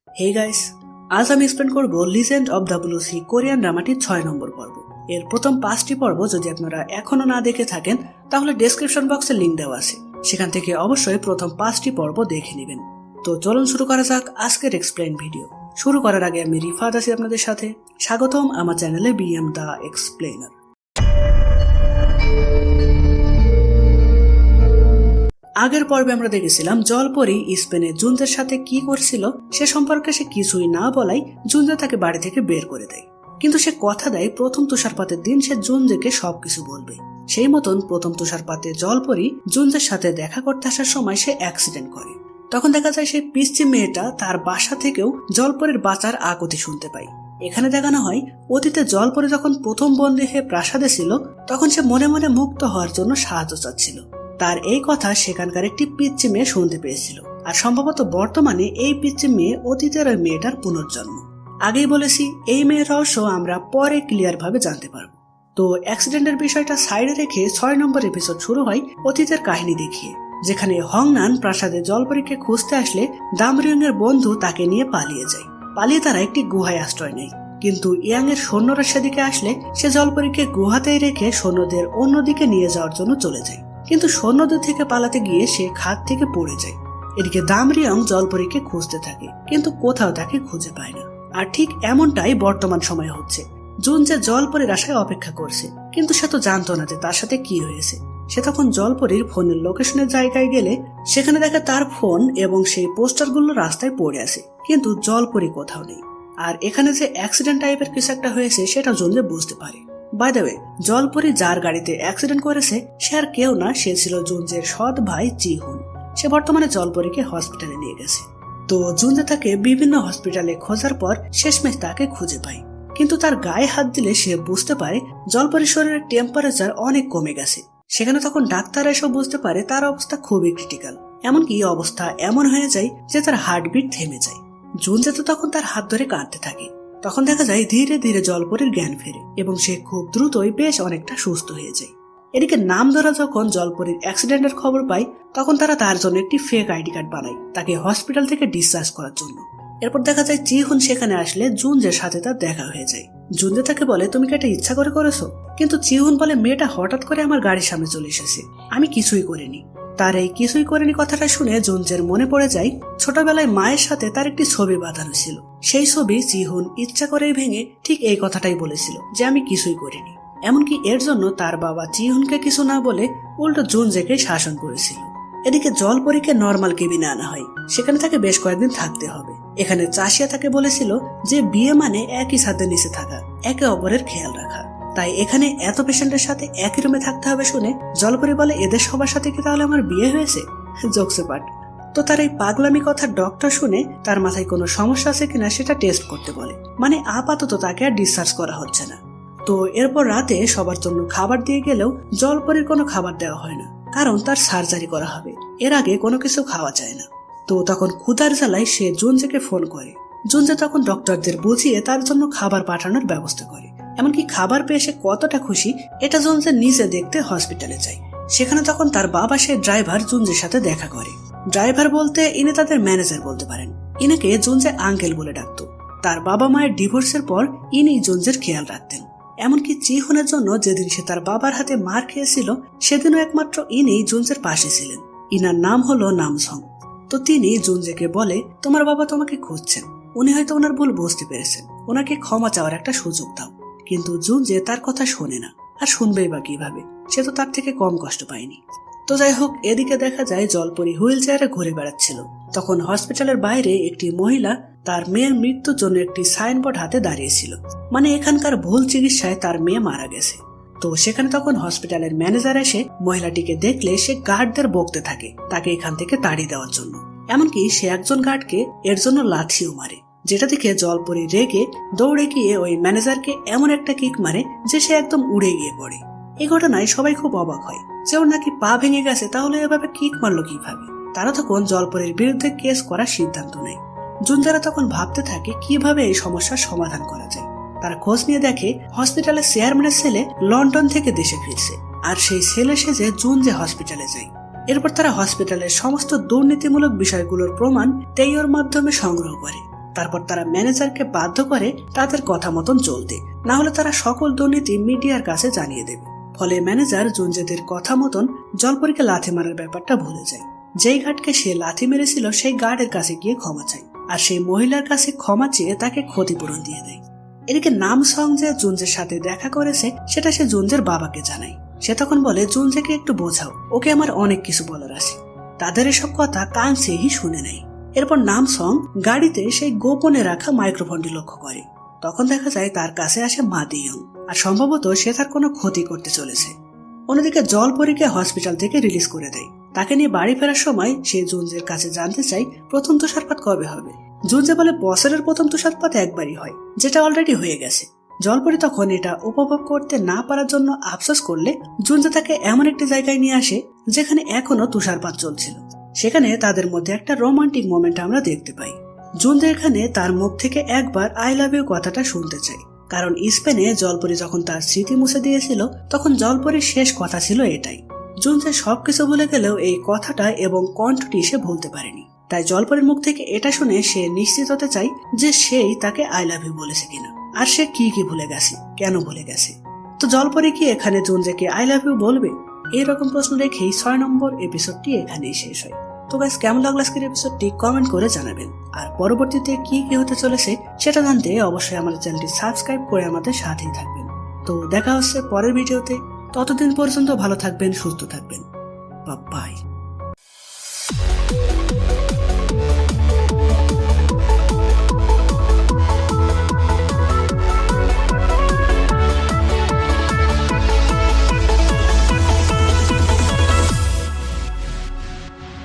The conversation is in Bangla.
হে গাইস, আজ আমি এক্সপ্লেন করব legend of the blue sea Korean ড্রামাটির 6 নম্বর পর্ব। এর প্রথম 5টি পর্ব যদি আপনারা এখনো না দেখে থাকেন তাহলে ডেসক্রিপশন বক্সে লিংক দেওয়া আছে, সেখান থেকে অবশ্যই প্রথম 5টি পর্ব দেখে নেবেন। তো চলুন শুরু করা যাক আজকের এক্সপ্লেন ভিডিও। শুরু করার আগে আমি রিফাত আছি আপনাদের সাথে। স্বাগতম আমার চ্যানেলে বিএম দ্য এক্সপ্লেনার। আগের পর্বে আমরা দেখেছিলাম জলপরি স্পেনে জুনজের সাথে কি করছিল সে সম্পর্কে সে কিছুই না বলাই জুনজে তাকে বাড়ি থেকে বের করে দেয়। কিন্তু সে কথা দেয় প্রথম তুষারপাতের দিন সে জুনজেকে সবকিছু বলবে। সেই মতন প্রথম তুষারপাতে জলপরি জুনজের সাথে দেখা করতে আসার সময় সে অ্যাক্সিডেন্ট করে। তখন দেখা যায় সেই পিচ্চি মেয়েটা তার বাসা থেকেও জলপরির বাঁচার আকুতি শুনতে পায়। এখানে দেখানো হয় অতীতে জলপরি যখন প্রথম বন্দী হয়ে প্রাসাদে ছিল তখন সে মনে মনে মুক্ত হওয়ার জন্য সাহায্য চাচ্ছিল। তার এই কথা সেখানকার একটি পিচ্চি মেয়ে শুনতে পেয়েছিল, আর সম্ভবত বর্তমানে এই পিচ্চি মেয়ে অতীতের ওই মেয়েটার পুনর্জন্ম। আগেই বলেছি এই মেয়ের রহস্য আমরা পরে ক্লিয়ার ভাবে জানতে পারবো। তো অ্যাক্সিডেন্টের বিষয়টা সাইডে রেখে 6 নম্বর এপিসোড শুরু হয় অতীতের কাহিনী দেখিয়ে, যেখানে হংনান প্রাসাদে জলপরীকে খুঁজতে আসলে দামরিয়ং এর বন্ধু তাকে নিয়ে পালিয়ে যায়। পালিয়ে তারা একটি গুহায় আশ্রয় নেয়, কিন্তু ইয়াং এর সৈন্যরা সেদিকে আসলে সে জলপরীকে গুহাতেই রেখে সৈন্যদের অন্যদিকে নিয়ে যাওয়ার জন্য চলে যায়। কিন্তু সৈন্যদের থেকে পালাতে গিয়ে সে খাদ থেকে পড়ে যায়। এদিকে দামরিয়ং জলপরীকে খুঁজতে থাকে, কিন্তু কোথাও তাকে খুঁজে পায় না। আর ঠিক এমনটাই বর্তমান সময়ে হচ্ছে। জুনজে জলপরীর আশায় অপেক্ষা করছে, কিন্তু সে তো জানতো না যে তার সাথে কি হয়েছে। সে তখন জলপরীর ফোনের লোকেশনের জায়গায় গেলে সেখানে দেখে তার ফোন এবং সেই পোস্টারগুলো রাস্তায় পড়ে আছে, কিন্তু জলপরী কোথাও নেই। আর এখানে যে অ্যাক্সিডেন্ট টাইপের কিছু একটা হয়েছে সেটা জুনজে বুঝতে পারে। বাই দ্য ওয়ে, জলপরি যার গাড়িতে অ্যাক্সিডেন্ট করেছে সে আর কেউ না, সে ছিল জুনজের সৎ ভাই জিহুন। সে বর্তমানে জলপরীকে হসপিটালে নিয়ে গেছে। তো জুনজে তাকে বিভিন্ন হসপিটালে খোঁজার পর শেষমেশ তাকে খুঁজে পায়, কিন্তু তার গায়ে হাত দিলে সে বুঝতে পারে জলপরীর শরীরের টেম্পারেচার অনেক কমে গেছে। সেখানে তখন ডাক্তার এসব বুঝতে পারে তার অবস্থা খুবই ক্রিটিক্যাল। এমনকি অবস্থা এমন হয়ে যায় যে তার হার্টবিট থেমে যায়। জুনজে তো তখন তার হাত ধরে কাঁদতে থাকে। তখন দেখা যায় ধীরে ধীরে জলপরীর জ্ঞান ফেরে এবং সে খুব দ্রুতই বেশ অনেকটা সুস্থ হয়ে যায়। এদিকে নাম ধরা যখন জলপরীর অ্যাক্সিডেন্টের খবর পায় তখন তারা তার জন্য একটি ফেক আইডি কার্ড বানায় তাকে হসপিটাল থেকে ডিসচার্জ করার জন্য। এরপর দেখা যায় জিহুন সেখানে আসলে জুনজের সাথে তার দেখা হয়ে যায়। জুনজে তাকে বলে তুমি কি এটা ইচ্ছা করে করেছো? কিন্তু জিহুন বলে মেয়েটা হঠাৎ করে আমার গাড়ির সামনে চলে এসেছে, আমি কিছুই করিনি। তার এই কিছুই করেনি কথাটা শুনে জুনজের মনে পড়ে যায় ছোটবেলায় মায়ের সাথে তার একটি ছবি বাঁধানো ছিল। সেই ছবি জিহুন ইচ্ছা করেই ভেঙে ঠিক এই কথাটাই বলেছিল যে আমি কিছুই করিনি। এমনকি এর জন্য তার বাবা জিহুনকে কিছু না বলে উল্টো জুনজেকে শাসন করেছিল। এদিকে জলপরীকে নর্মাল কেবিনে আনা হয়, সেখানে তাকে বেশ কয়েকদিন থাকতে হবে। এখানে চাষিয়া তাকে বলেছিল যে বিয়ে মানে একই ছাদের নিচে থাকা, একে অপরের খেয়াল রাখা। তাই এখানে এত পেশেন্টের সাথে একই রুমে থাকতে হবে শুনে জলপরী বলে এদের সবার সাথে কি তাহলে আমার বিয়ে হয়েছে? জোকসে পাট। তো তার এই পাগলামি কথা ডক্টর শুনে তার মাথায় কোনো সমস্যা আছে কিনা সেটা টেস্ট করতে বলে, মানে আপাতত তাকে আর ডিসচার্জ করা হচ্ছে না। তো এরপর রাতে সবার জন্য খাবার দিয়ে গেলেও জলপরীর কোনো খাবার দেওয়া হয় না, কারণ তার সার্জারি করা হবে, এর আগে কোনো কিছু খাওয়া যায় না। তো তখন ক্ষুধার জ্বালায় সে জুনজেকে ফোন করে। জুনজে তখন ডক্টরদের বুঝিয়ে তার জন্য খাবার পাঠানোর ব্যবস্থা করে। এমনকি খাবার পেয়ে সে কতটা খুশি এটা জুনজে নিজে দেখতে হসপিটালে যায়। সেখানে তখন তার বাবা সে ড্রাইভার জুনজের সাথে দেখা করে। ড্রাইভার বলতে ইনি তাদের ম্যানেজার বলতে পারেন। ইনাকে জুনজে আঙ্কেল বলে ডাকতো। তার বাবা মায়ের ডিভোর্সের পর ইনি জুনজের খেয়াল রাখতেন। এমনকি জিহুনের জন্য যেদিন সে তার বাবার হাতে মার খেয়েছিল সেদিনও একমাত্র ইনি জুনজের পাশে ছিলেন। ইনার নাম হলো নামসং। তো তিনি জুনজেকে বলে তোমার বাবা তোমাকে খুঁজছেন, উনি হয়তো ওনার ভুল বুঝতে পেরেছেন, ওনাকে ক্ষমা চাওয়ার একটা সুযোগ দাও। কিন্তু জুনজে তার কথা শোনে না, আর শুনবেই বা কিভাবে, সে তো তার থেকে কম কষ্ট পায়নি। তো যাই হোক, এদিকে দেখা যায় জলপরী হুইল চেয়ারে ঘুরে বেড়াচ্ছিল। তখন হসপিটালের বাইরে একটি মহিলা তার মেয়ের মৃত্যুর জন্য একটি সাইনবোর্ড হাতে দাঁড়িয়েছিল, মানে এখানকার ভুল চিকিৎসায় তার মেয়ে মারা গেছে। তো সেখানে তখন হসপিটালের ম্যানেজার এসে মহিলাটিকে দেখলে সে গার্ডদের বকতে থাকে তাকে এখান থেকে তাড়িয়ে দেওয়ার জন্য। এমনকি সে একজন গার্ডকে এর জন্য লাথিও মারে, যেটা দেখে জলপরী রেগে দৌড়ে গিয়ে ওই ম্যানেজারকে এমন একটা কিক মারে যে সে একদম উড়ে গিয়ে পড়ে। এই ঘটনায় সবাই খুব অবাক হয় যে ওর নাকি পা ভেঙে গেছে, তাহলে এভাবে কিক মারলো কিভাবে। তারা তখন জলপরীর বিরুদ্ধে কেস করার সিদ্ধান্ত নেয়। জুনজারা তখন ভাবতে থাকে কিভাবে এই সমস্যার সমাধান করা যায়। তারা খোঁজ নিয়ে দেখে হসপিটালের চেয়ারম্যানের ছেলে লন্ডন থেকে দেশে ফিরছে, আর সেই ছেলে সেজে জুনজে হসপিটালে যায়। এরপর তারা হসপিটালের সমস্ত দুর্নীতিমূলক বিষয়গুলোর প্রমাণ টেইওর মাধ্যমে সংগ্রহ করে। তারপর তারা ম্যানেজারকে বাধ্য করে তাদের কথা মতন চলতে, না হলে তারা সকল দুর্নীতি মিডিয়ার কাছে জানিয়ে দেবে। ফলে ম্যানেজার জুনজেদের কথা মতন জলপরীকে লাথি মারার ব্যাপারটা ভুলে যায়। যেই গার্ডকে সে লাথি মেরেছিল সেই গার্ডের কাছে গিয়ে ক্ষমা চায়, আর সেই মহিলার কাছে ক্ষমা চেয়ে তাকে ক্ষতিপূরণ দিয়ে দেয়। এদিকে নামসং যে জুনজের সাথে দেখা করেছে সেটা সে জুনজের বাবাকে জানায়। সে তখন বলে, জুনজেকে একটু বোঝাও, ওকে আমার অনেক কিছু বলার আছে। তাদের এসব কথা কান চেয়েই শুনে নেয়। এরপর নামসং গাড়িতে সেই গোপনে রাখা মাইক্রোফোনটি লক্ষ্য করে। তখন দেখা যায় তার কাছে আসে মা দিয়ং, আর সম্ভবত সে তার কোনো ক্ষতি করতে চলেছে। অন্যদিকে জলপরীকে হসপিটাল থেকে রিলিজ করে দেয়। তাকে নিয়ে বাড়ি ফেরার সময় সে জুনজের কাছে জানতে চায় প্রথম তুষারপাত কবে হবে। জুনজে বলে বছরের প্রথম তুষারপাত একবারই হয়, যেটা অলরেডি হয়ে গেছে। জলপরী তখন এটা উপভোগ করতে না পারার জন্য আফসোস করলে জুনজে তাকে এমন একটি জায়গায় নিয়ে আসে যেখানে এখনো তুষারপাত চলছিল। সেখানে তাদের মধ্যে একটা রোমান্টিক মোমেন্ট আমরা দেখতে পাই। জুনজে এখানে তার মুখ থেকে একবার আই লাভ ইউ কথাটা শুনতে চাই, কারণ স্পেনে জলপরী যখন তার স্মৃতি মুছে দিয়েছিল তখন জলপরীর শেষ কথা ছিল এটাই। জুনজে সবকিছু ভুলে গেলেও এই কথাটা এবং কণ্ঠটি সে ভুলতে পারেনি। তাই জলপরীর মুখ থেকে এটা শুনে সে নিশ্চিত হতে চায় যে সেই তাকে আই লাভ ইউ বলেছে কিনা, আর সে কি কি ভুলে গেছে, কেন ভুলে গেছে। তো জলপরী কি এখানে জুনজেকে আই লাভ ইউ বলবে? এইরকম প্রশ্ন রেখেই 6 নম্বর এপিসোডটি এখানেই শেষ হয়। তো গাইস, কেমন লাগলো আজকের এপিসোডটি কমেন্ট করে জানাবেন। আর পরবর্তীতে কি কি হতে চলেছে সেটা জানতে অবশ্যই আমাদের চ্যানেলটি সাবস্ক্রাইব করে আমাদের সাথেই থাকবেন। তো দেখা হচ্ছে পরের ভিডিওতে। ততদিন পর্যন্ত ভালো থাকবেন, সুস্থ থাকবেন। বাই।